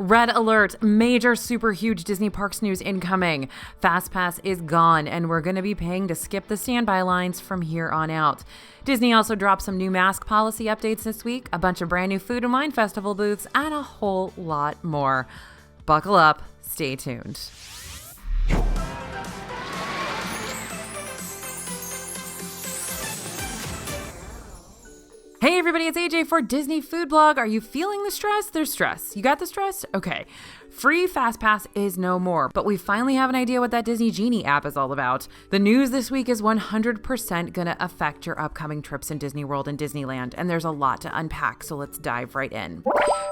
Red alert, major super huge Disney Parks news incoming. FastPass is gone and we're going to be paying to skip the standby lines from here on out. Disney also dropped some new mask policy updates this week, a bunch of brand new food and wine festival booths, and a whole lot more. Buckle up, stay tuned. Hey everybody, it's AJ for Disney Food Blog. Are you feeling the stress? There's stress. You got the stress? Okay. Free FastPass is no more, but we finally have an idea what that Disney Genie app is all about. The news this week is 100% going to affect your upcoming trips in Disney World and Disneyland, and there's a lot to unpack, so let's dive right in.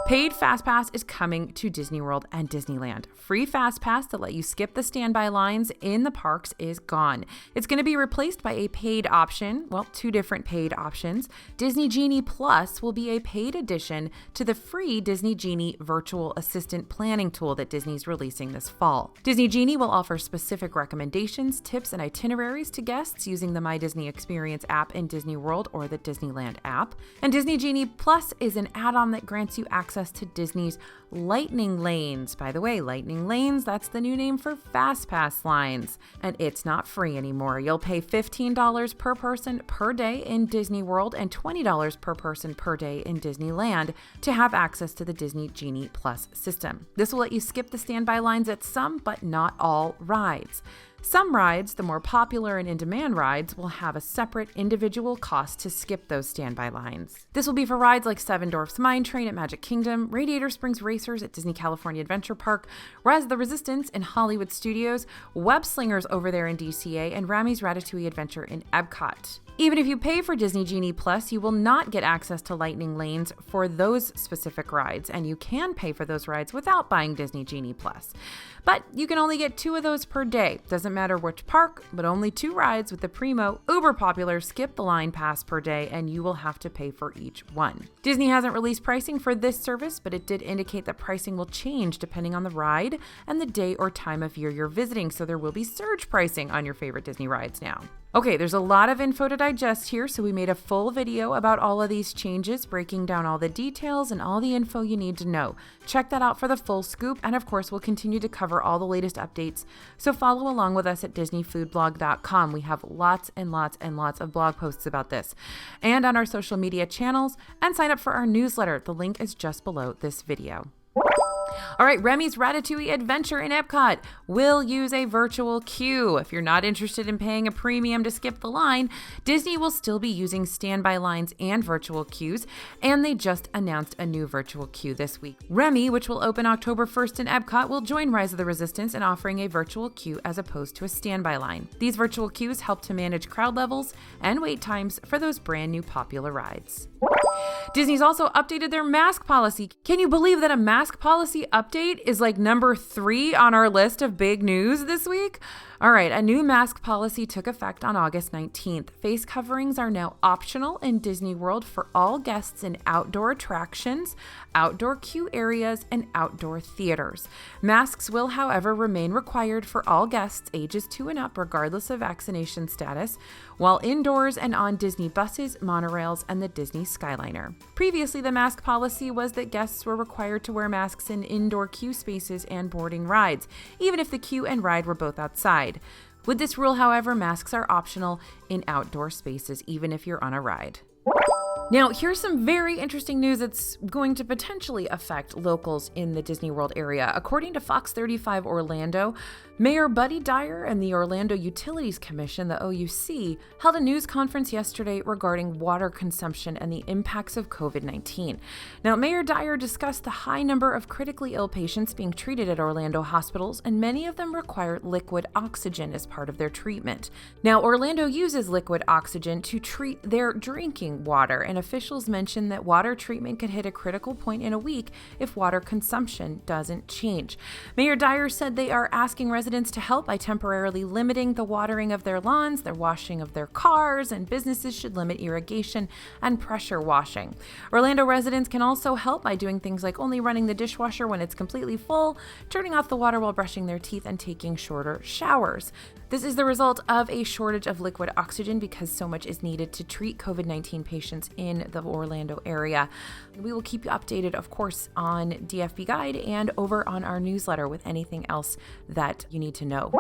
Paid FastPass is coming to Disney World and Disneyland. Free FastPass that let you skip the standby lines in the parks is gone. It's going to be replaced by a paid option, well, two different paid options. Disney Genie Plus will be a paid addition to the free Disney Genie virtual assistant planning tool that Disney's releasing this fall. Disney Genie will offer specific recommendations, tips, and itineraries to guests using the My Disney Experience app in Disney World or the Disneyland app. And Disney Genie Plus is an add-on that grants you access to Disney's Lightning Lanes. By the way, Lightning Lanes, that's the new name for FastPass lines. And it's not free anymore. You'll pay $15 per person per day in Disney World and $20 per person per day in Disneyland to have access to the Disney Genie Plus system. This will let you skip the standby lines at some, but not all rides. Some rides, the more popular and in-demand rides, will have a separate individual cost to skip those standby lines. This will be for rides like Seven Dwarfs Mine Train at Magic Kingdom, Radiator Springs Racers at Disney California Adventure Park, Rise of the Resistance in Hollywood Studios, Web Slingers over there in DCA, and Remy's Ratatouille Adventure in EPCOT. Even if you pay for Disney Genie Plus, you will not get access to Lightning Lanes for those specific rides, and you can pay for those rides without buying Disney Genie Plus. But you can only get 2 of those per day. Doesn't matter which park, but only 2 rides with the primo, uber popular Skip the Line Pass per day, and you will have to pay for each one. Disney hasn't released pricing for this service, but it did indicate that pricing will change depending on the ride and the day or time of year you're visiting, so there will be surge pricing on your favorite Disney rides now. Okay, there's a lot of info to digest here, so we made a full video about all of these changes, breaking down all the details and all the info you need to know. Check that out for the full scoop, and of course, we'll continue to cover all the latest updates, so follow along with us at DisneyFoodBlog.com. We have lots and lots and lots of blog posts about this, and on our social media channels, and sign up for our newsletter. The link is just below this video. All right, Remy's Ratatouille Adventure in EPCOT will use a virtual queue. If you're not interested in paying a premium to skip the line, Disney will still be using standby lines and virtual queues, and they just announced a new virtual queue this week. Remy, which will open October 1st in EPCOT, will join Rise of the Resistance in offering a virtual queue as opposed to a standby line. These virtual queues help to manage crowd levels and wait times for those brand new popular rides. Disney's also updated their mask policy. Can you believe that a mask policy update is like number 3 on our list of big news this week? All right, a new mask policy took effect on August 19th. Face coverings are now optional in Disney World for all guests in outdoor attractions, outdoor queue areas, and outdoor theaters. Masks will, however, remain required for all guests ages 2 and up, regardless of vaccination status, while indoors and on Disney buses, monorails, and the Disney Skyliner. Previously, the mask policy was that guests were required to wear masks in indoor queue spaces and boarding rides, even if the queue and ride were both outside. With this rule, however, masks are optional in outdoor spaces, even if you're on a ride. Now, here's some very interesting news that's going to potentially affect locals in the Disney World area. According to Fox 35 Orlando, Mayor Buddy Dyer and the Orlando Utilities Commission, the OUC, held a news conference yesterday regarding water consumption and the impacts of COVID-19. Now, Mayor Dyer discussed the high number of critically ill patients being treated at Orlando hospitals, and many of them require liquid oxygen as part of their treatment. Now, Orlando uses liquid oxygen to treat their drinking water, and officials mentioned that water treatment could hit a critical point in a week if water consumption doesn't change. Mayor Dyer said they are asking residents to help by temporarily limiting the watering of their lawns, the washing of their cars, and businesses should limit irrigation and pressure washing. Orlando residents can also help by doing things like only running the dishwasher when it's completely full, turning off the water while brushing their teeth, and taking shorter showers. This is the result of a shortage of liquid oxygen because so much is needed to treat COVID-19 patients in the Orlando area. We will keep you updated, of course, on DFB Guide and over on our newsletter with anything else that you need to know.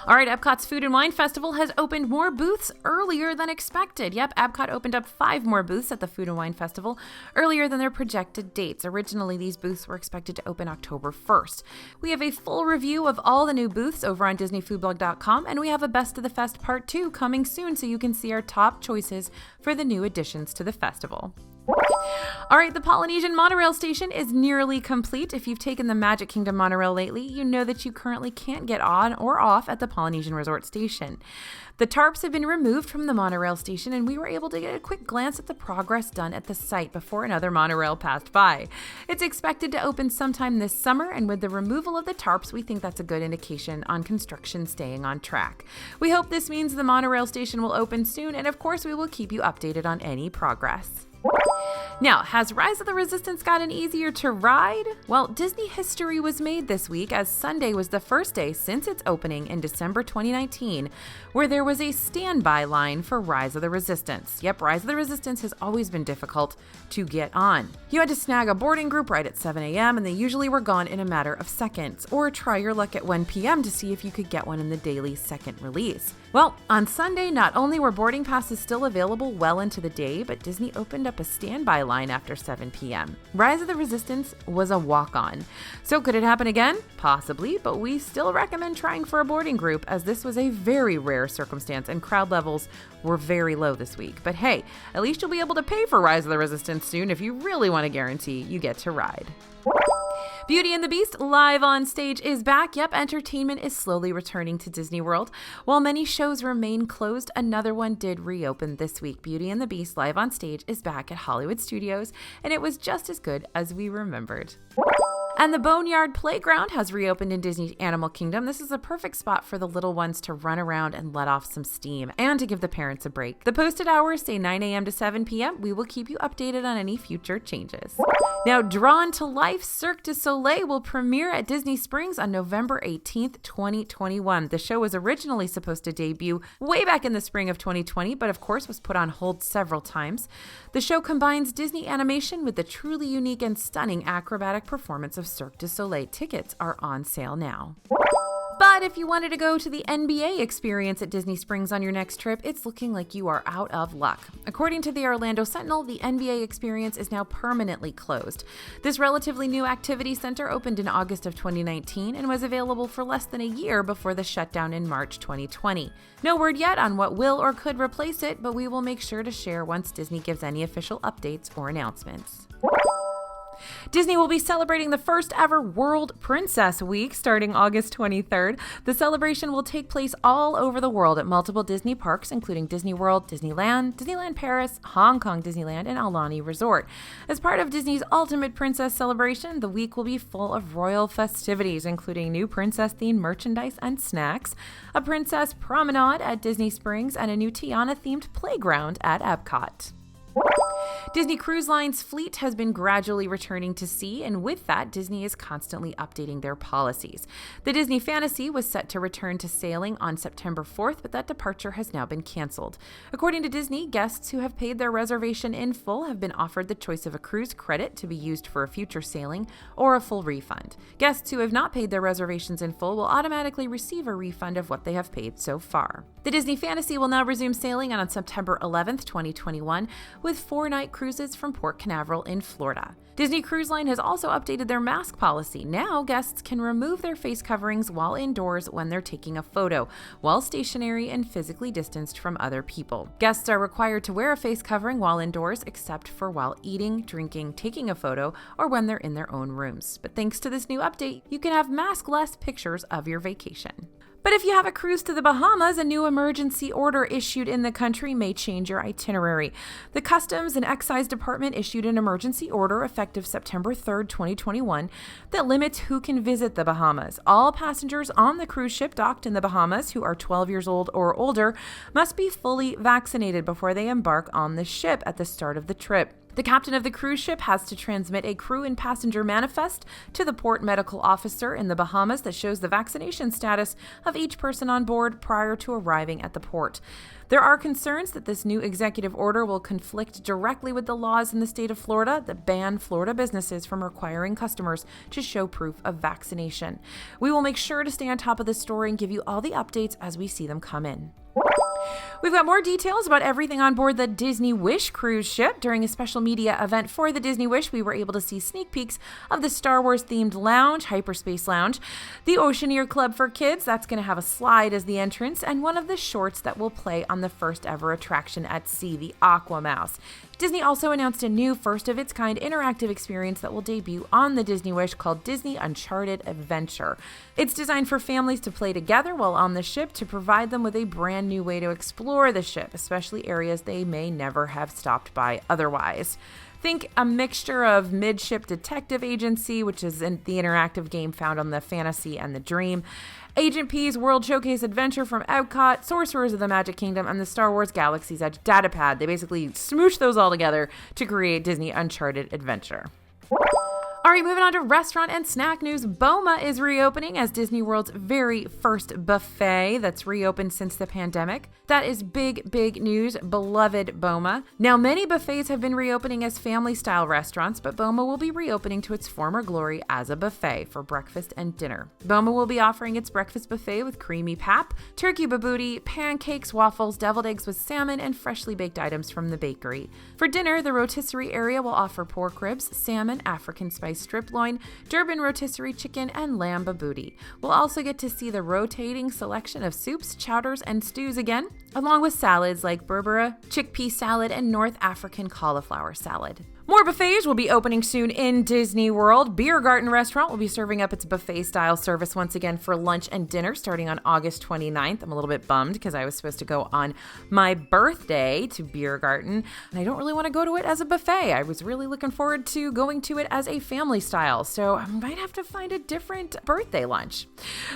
All right, Epcot's Food and Wine Festival has opened more booths earlier than expected. Yep, Epcot opened up 5 more booths at the Food and Wine Festival earlier than their projected dates. Originally, these booths were expected to open October 1st. We have a full review of all the new booths over on DisneyFoodblog.com, and we have a Best of the Fest Part 2 coming soon, so you can see our top choices for the new additions to the festival. All right, the Polynesian Monorail station is nearly complete. If you've taken the Magic Kingdom monorail lately, you know that you currently can't get on or off at the Polynesian Resort station. The tarps have been removed from the monorail station, and we were able to get a quick glance at the progress done at the site before another monorail passed by. It's expected to open sometime this summer, and with the removal of the tarps, we think that's a good indication on construction staying on track. We hope this means the monorail station will open soon, and of course, we will keep you updated on any progress. Now, has Rise of the Resistance gotten easier to ride? Well, Disney history was made this week as Sunday was the first day since its opening in December 2019 where there was a standby line for Rise of the Resistance. Yep, Rise of the Resistance has always been difficult to get on. You had to snag a boarding group right at 7 a.m. and they usually were gone in a matter of seconds, or try your luck at 1 p.m. to see if you could get one in the daily second release. Well, on Sunday, not only were boarding passes still available well into the day, but Disney opened up a standby line after 7 p.m. Rise of the Resistance was a walk-on. So could it happen again? Possibly, but we still recommend trying for a boarding group as this was a very rare circumstance and crowd levels were very low this week. But hey, at least you'll be able to pay for Rise of the Resistance soon if you really want to guarantee you get to ride. Beauty and the Beast live on stage is back. Yep, entertainment is slowly returning to Disney World. While many shows remain closed, another one did reopen this week. Beauty and the Beast live on stage is back at Hollywood Studios, and it was just as good as we remembered. And the Boneyard Playground has reopened in Disney's Animal Kingdom. This is a perfect spot for the little ones to run around and let off some steam and to give the parents a break. The posted hours say 9 a.m. to 7 p.m. We will keep you updated on any future changes. Now, Drawn to Life Cirque du Soleil will premiere at Disney Springs on November 18th, 2021. The show was originally supposed to debut way back in the spring of 2020, but of course was put on hold several times. The show combines Disney animation with the truly unique and stunning acrobatic performance of Cirque du Soleil. Tickets are on sale now. But if you wanted to go to the NBA experience at Disney Springs on your next trip, it's looking like you are out of luck. According to the Orlando Sentinel, the NBA experience is now permanently closed. This relatively new activity center opened in August of 2019 and was available for less than a year before the shutdown in March 2020. No word yet on what will or could replace it, but we will make sure to share once Disney gives any official updates or announcements. Disney will be celebrating the first ever World Princess Week starting August 23rd. The celebration will take place all over the world at multiple Disney parks, including Disney World, Disneyland, Disneyland Paris, Hong Kong Disneyland, and Aulani Resort. As part of Disney's Ultimate Princess celebration, the week will be full of royal festivities, including new princess-themed merchandise and snacks, a princess promenade at Disney Springs, and a new Tiana-themed playground at Epcot. Disney Cruise Line's fleet has been gradually returning to sea, and with that, Disney is constantly updating their policies. The Disney Fantasy was set to return to sailing on September 4th, but that departure has now been canceled. According to Disney, guests who have paid their reservation in full have been offered the choice of a cruise credit to be used for a future sailing or a full refund. Guests who have not paid their reservations in full will automatically receive a refund of what they have paid so far. The Disney Fantasy will now resume sailing on September 11th, 2021, with 4-night cruises from Port Canaveral in Florida. Disney Cruise Line has also updated their mask policy. Now, guests can remove their face coverings while indoors when they're taking a photo, while stationary and physically distanced from other people. Guests are required to wear a face covering while indoors, except for while eating, drinking, taking a photo, or when they're in their own rooms. But thanks to this new update, you can have mask-less pictures of your vacation. But if you have a cruise to the Bahamas, a new emergency order issued in the country may change your itinerary. The Customs and Excise Department issued an emergency order effective September 3rd, 2021, that limits who can visit the Bahamas. All passengers on the cruise ship docked in the Bahamas who are 12 years old or older must be fully vaccinated before they embark on the ship at the start of the trip. The captain of the cruise ship has to transmit a crew and passenger manifest to the port medical officer in the Bahamas that shows the vaccination status of each person on board prior to arriving at the port. There are concerns that this new executive order will conflict directly with the laws in the state of Florida that ban Florida businesses from requiring customers to show proof of vaccination. We will make sure to stay on top of this story and give you all the updates as we see them come in. We've got more details about everything on board the Disney Wish cruise ship. During a special media event for the Disney Wish, we were able to see sneak peeks of the Star Wars-themed lounge, Hyperspace Lounge, the Oceaneer Club for kids, that's going to have a slide as the entrance, and one of the shorts that will play on the first ever attraction at sea, the Aqua Mouse. Disney also announced a new first-of-its-kind interactive experience that will debut on the Disney Wish called Disney Uncharted Adventure. It's designed for families to play together while on the ship to provide them with a brand new way to explore the ship, especially areas they may never have stopped by otherwise. Think a mixture of midship detective agency, which is in the interactive game found on the Fantasy and the Dream, Agent P's World Showcase Adventure from EPCOT, Sorcerers of the Magic Kingdom, and the Star Wars Galaxy's Edge datapad. They basically smooshed those all together to create Disney Uncharted Adventure. All right, moving on to restaurant and snack news. Boma is reopening as Disney World's very first buffet that's reopened since the pandemic. That is big, big news, beloved Boma. Now, many buffets have been reopening as family-style restaurants, but Boma will be reopening to its former glory as a buffet for breakfast and dinner. Boma will be offering its breakfast buffet with creamy pap, turkey babouti, pancakes, waffles, deviled eggs with salmon, and freshly baked items from the bakery. For dinner, the rotisserie area will offer pork ribs, salmon, African spice strip loin, Durban rotisserie chicken, and lamb babouti. We'll also get to see the rotating selection of soups, chowders, and stews again, along with salads like Berbera, chickpea salad, and North African cauliflower salad. More buffets will be opening soon in Disney World. Beer Garden Restaurant will be serving up its buffet-style service once again for lunch and dinner starting on August 29th. I'm a little bit bummed because I was supposed to go on my birthday to Beer Garden, and I don't really want to go to it as a buffet. I was really looking forward to going to it as a family style, so I might have to find a different birthday lunch.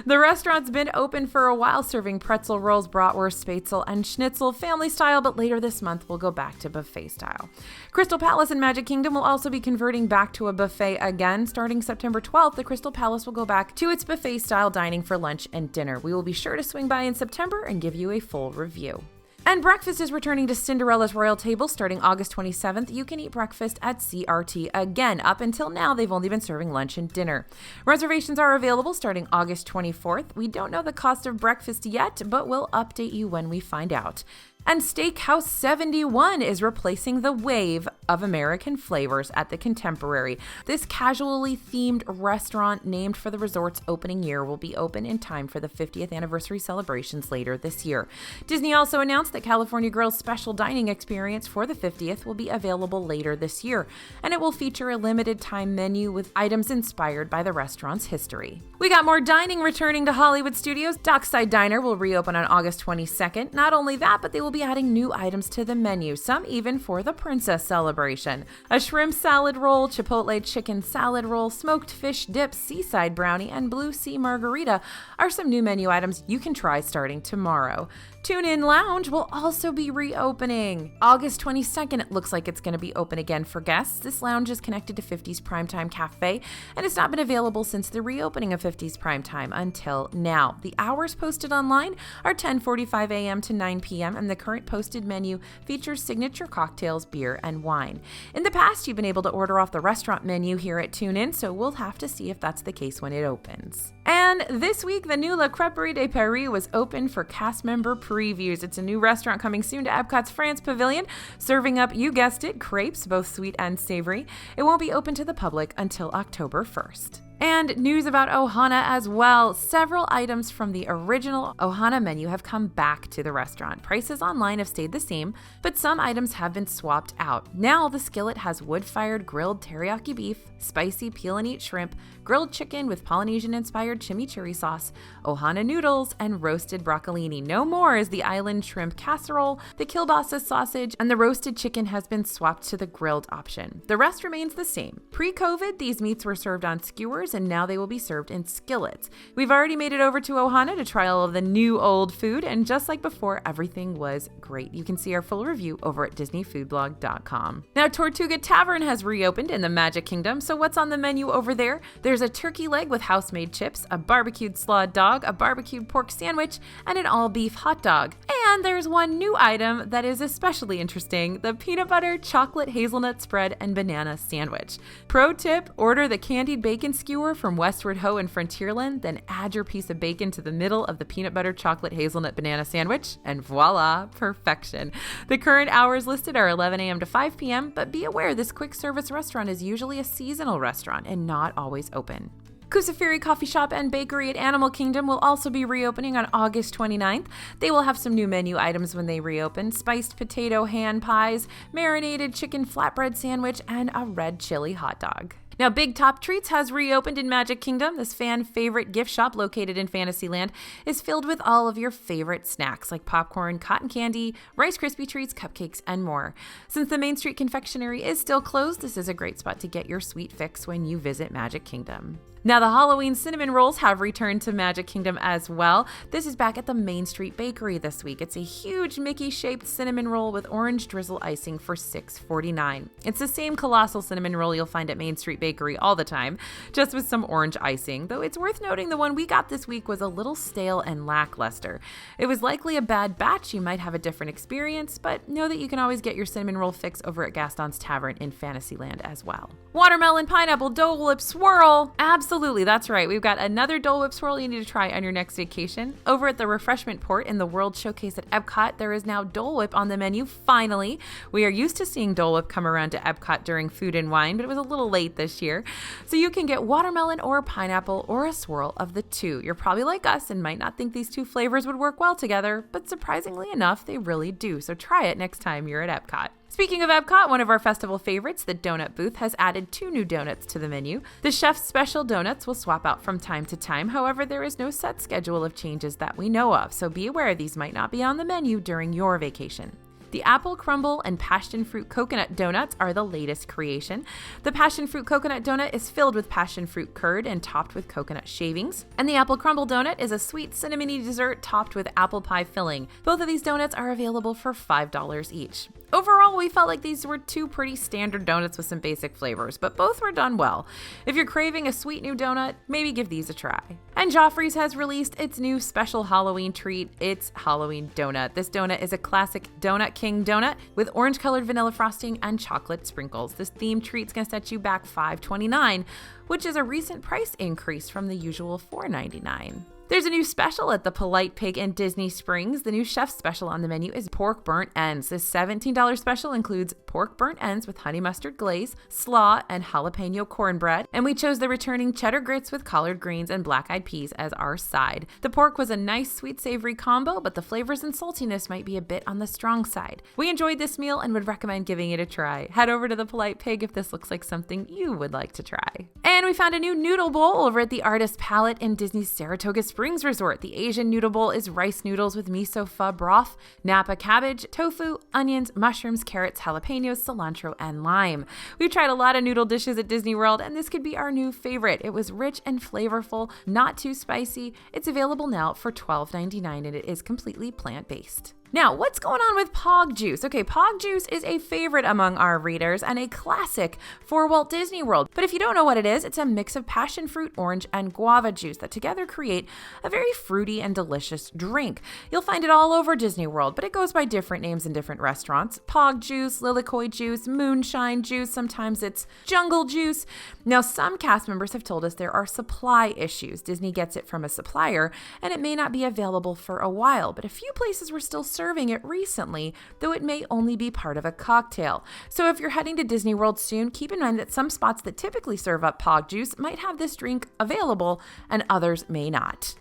The restaurant's been open for a while, serving pretzel rolls, bratwurst, spätzle, and schnitzel family style, but later this month we'll go back to buffet style. Crystal Palace and Magic Kingdom will also be converting back to a buffet again. Starting September 12th, the Crystal Palace will go back to its buffet-style dining for lunch and dinner. We will be sure to swing by in September and give you a full review. And breakfast is returning to Cinderella's Royal Table starting August 27th. You can eat breakfast at CRT again. Up until now, they've only been serving lunch and dinner. Reservations are available starting August 24th. We don't know the cost of breakfast yet, but we'll update you when we find out. And Steakhouse 71 is replacing the wave of American flavors at the Contemporary. This casually themed restaurant named for the resort's opening year will be open in time for the 50th anniversary celebrations later this year. Disney also announced that California Grill's special dining experience for the 50th will be available later this year, and it will feature a limited time menu with items inspired by the restaurant's history. We got more dining returning to Hollywood Studios. Dockside Diner will reopen on August 22nd. Not only that, but they will be adding new items to the menu, some even for the Princess Celebration. A shrimp salad roll, chipotle chicken salad roll, smoked fish dip, seaside brownie, and blue sea margarita are some new menu items you can try starting tomorrow. Tune In Lounge will also be reopening. August 22nd, it looks like it's going to be open again for guests. This lounge is connected to 50s Primetime Cafe, and it's not been available since the reopening of 50s Primetime until now. The hours posted online are 10:45 a.m. to 9 p.m., and the current posted menu features signature cocktails, beer, and wine. In the past, you've been able to order off the restaurant menu here at Tune In, so we'll have to see if that's the case when it opens. And this week, the new Creperie de Paris was open for cast member previews. It's a new restaurant coming soon to Epcot's France Pavilion, serving up, you guessed it, crepes, both sweet and savory. It won't be open to the public until October 1st. And news about Ohana as well. Several items from the original Ohana menu have come back to the restaurant. Prices online have stayed the same, but some items have been swapped out. Now the skillet has wood-fired grilled teriyaki beef, spicy peel-and-eat shrimp, grilled chicken with Polynesian-inspired chimichurri sauce, Ohana noodles, and roasted broccolini. No more is the island shrimp casserole, the kielbasa sausage, and the roasted chicken has been swapped to the grilled option. The rest remains the same. Pre-COVID, these meats were served on skewers saucers, and now they will be served in skillets. We've already made it over to Ohana to try all of the new old food, and just like before, everything was great. You can see our full review over at DisneyFoodblog.com. Now, Tortuga Tavern has reopened in the Magic Kingdom, so what's on the menu over there? There's a turkey leg with house-made chips, a barbecued slawed dog, a barbecued pork sandwich, and an all-beef hot dog. And there's one new item that is especially interesting, the peanut butter, chocolate, hazelnut spread, and banana sandwich. Pro tip, order the candied bacon skewer from Westward Ho in Frontierland, then add your piece of bacon to the middle of the peanut butter, chocolate, hazelnut, banana sandwich, and voila, perfection. The current hours listed are 11 a.m. to 5 p.m., but be aware this quick service restaurant is usually a seasonal restaurant and not always open. Kusafiri Coffee Shop and Bakery at Animal Kingdom will also be reopening on August 29th. They will have some new menu items when they reopen: spiced potato hand pies, marinated chicken flatbread sandwich, and a red chili hot dog. Now, Big Top Treats has reopened in Magic Kingdom. This fan favorite gift shop located in Fantasyland is filled with all of your favorite snacks like popcorn, cotton candy, Rice Krispie treats, cupcakes, and more. Since the Main Street Confectionery is still closed, this is a great spot to get your sweet fix when you visit Magic Kingdom. Now, the Halloween cinnamon rolls have returned to Magic Kingdom as well. This is back at the Main Street Bakery this week. It's a huge Mickey-shaped cinnamon roll with orange drizzle icing for $6.49. It's the same colossal cinnamon roll you'll find at Main Street Bakery all the time, just with some orange icing, though it's worth noting the one we got this week was a little stale and lackluster. It was likely a bad batch. You might have a different experience, but know that you can always get your cinnamon roll fix over at Gaston's Tavern in Fantasyland as well. Watermelon, pineapple, Dole Whip, Swirl. Absolutely, that's right. We've got another Dole Whip Swirl you need to try on your next vacation. Over at the Refreshment Port in the World Showcase at Epcot, there is now Dole Whip on the menu, finally. We are used to seeing Dole Whip come around to Epcot during Food and Wine, but it was a little late this year. So you can get watermelon or pineapple or a swirl of the two. You're probably like us and might not think these two flavors would work well together, but surprisingly enough, they really do. So try it next time you're at Epcot. Speaking of Epcot, one of our festival favorites, the donut booth, has added 2 new donuts to the menu. The chef's special donuts will swap out from time to time. However, there is no set schedule of changes that we know of, so be aware these might not be on the menu during your vacation. The apple crumble and passion fruit coconut donuts are the latest creation. The passion fruit coconut donut is filled with passion fruit curd and topped with coconut shavings. And the apple crumble donut is a sweet cinnamony dessert topped with apple pie filling. Both of these donuts are available for $5 each. Overall, we felt like these were 2 pretty standard donuts with some basic flavors, but both were done well. If you're craving a sweet new donut, maybe give these a try. And Joffrey's has released its new special Halloween treat, its Halloween donut. This donut is a classic Donut King donut with orange-colored vanilla frosting and chocolate sprinkles. This themed treat's gonna set you back $5.29, which is a recent price increase from the usual $4.99. There's a new special at the Polite Pig in Disney Springs. The new chef's special on the menu is pork burnt ends. This $17 special includes pork burnt ends with honey mustard glaze, slaw, and jalapeno cornbread. And we chose the returning cheddar grits with collard greens and black-eyed peas as our side. The pork was a nice sweet savory combo, but the flavors and saltiness might be a bit on the strong side. We enjoyed this meal and would recommend giving it a try. Head over to the Polite Pig if this looks like something you would like to try. And we found a new noodle bowl over at the Artist Palette in Disney's Saratoga Springs Resort. The Asian noodle bowl is rice noodles with miso pho broth, napa cabbage, tofu, onions, mushrooms, carrots, jalapenos, cilantro, and lime. We've tried a lot of noodle dishes at Disney World, and this could be our new favorite. It was rich and flavorful, not too spicy. It's available now for $12.99, and it is completely plant-based. Now, what's going on with POG Juice? Okay, POG Juice is a favorite among our readers and a classic for Walt Disney World. But if you don't know what it is, it's a mix of passion fruit, orange, and guava juice that together create a very fruity and delicious drink. You'll find it all over Disney World, but it goes by different names in different restaurants. POG Juice, Lilikoi Juice, Moonshine Juice, sometimes it's Jungle Juice. Now, some cast members have told us there are supply issues. Disney gets it from a supplier, and it may not be available for a while, but a few places were still serving it recently, though it may only be part of a cocktail. So if you're heading to Disney World soon, keep in mind that some spots that typically serve up POG Juice might have this drink available and others may not.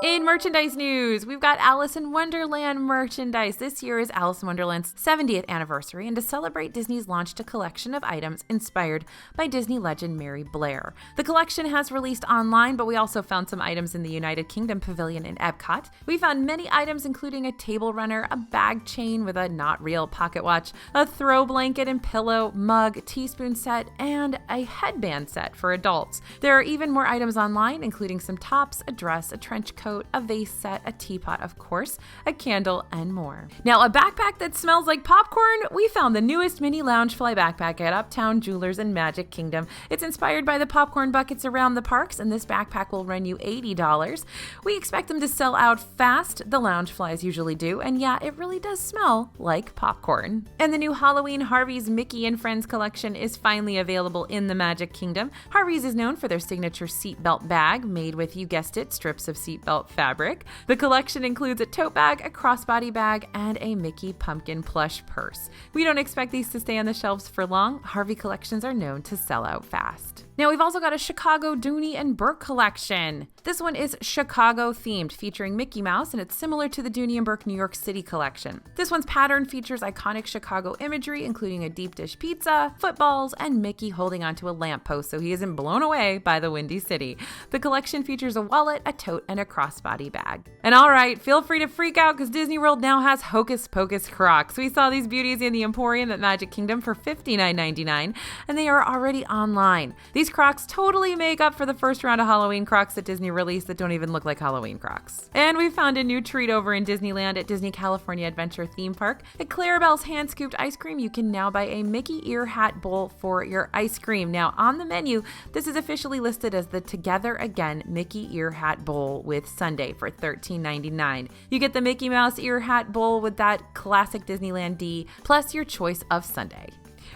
In merchandise news, we've got Alice in Wonderland merchandise. This year is Alice in Wonderland's 70th anniversary, and to celebrate, Disney's launched a collection of items inspired by Disney legend Mary Blair. The collection has released online, but we also found some items in the United Kingdom Pavilion in Epcot. We found many items including a table runner, tumbler, a bag chain with a not real pocket watch, a throw blanket and pillow, mug, teaspoon set, and a headband set for adults. There are even more items online, including some tops, a dress, a trench coat, a vase set, a teapot, of course, a candle, and more. Now, a backpack that smells like popcorn? We found the newest mini Loungefly backpack at Uptown Jewelers in Magic Kingdom. It's inspired by the popcorn buckets around the parks, and this backpack will run you $80. We expect them to sell out fast, the Loungeflies usually do, and yeah, it really does smell like popcorn. And the new Halloween Harveys Mickey and Friends collection is finally available in the Magic Kingdom. Harveys is known for their signature seatbelt bag, made with, you guessed it, strips of seatbelt fabric. The collection includes a tote bag, a crossbody bag, and a Mickey pumpkin plush purse. We don't expect these to stay on the shelves for long. Harvey collections are known to sell out fast. Now, we've also got a Chicago Dooney and Bourke collection. This one is Chicago themed, featuring Mickey Mouse, and it's similar to the Dooney and Bourke New York City collection. This one's pattern features iconic Chicago imagery, including a deep dish pizza, footballs, and Mickey holding onto a lamppost so he isn't blown away by the Windy City. The collection features a wallet, a tote, and a crossbody bag. And all right, feel free to freak out because Disney World now has Hocus Pocus Crocs. We saw these beauties in the Emporium at Magic Kingdom for $59.99, and they are already online. These Crocs totally make up for the first round of Halloween Crocs that Disney released that don't even look like Halloween Crocs. And we found a new treat over in Disneyland at Disney California Adventure Theme Park. At Clarabelle's Hand Scooped Ice Cream, you can now buy a Mickey ear hat bowl for your ice cream. Now, on the menu, this is officially listed as the Together Again Mickey ear hat bowl with sundae for $13.99. You get the Mickey Mouse ear hat bowl with that classic Disneyland D, plus your choice of sundae.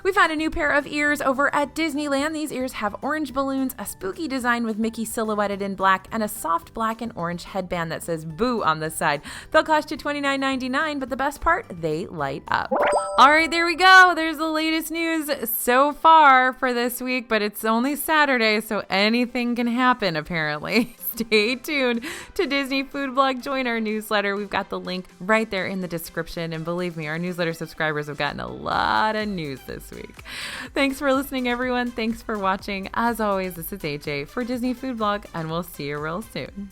We found a new pair of ears over at Disneyland. These ears have orange balloons, a spooky design with Mickey silhouetted in black, and a soft black and orange headband that says boo on the side. They'll cost you $29.99, but the best part, they light up. All right, there we go. There's the latest news so far for this week, but it's only Saturday, so anything can happen apparently. Stay tuned to Disney Food Blog. Join our newsletter. We've got the link right there in the description. And believe me, our newsletter subscribers have gotten a lot of news this week. Thanks for listening, everyone. Thanks for watching. As always, this is AJ for Disney Food Blog, and we'll see you real soon.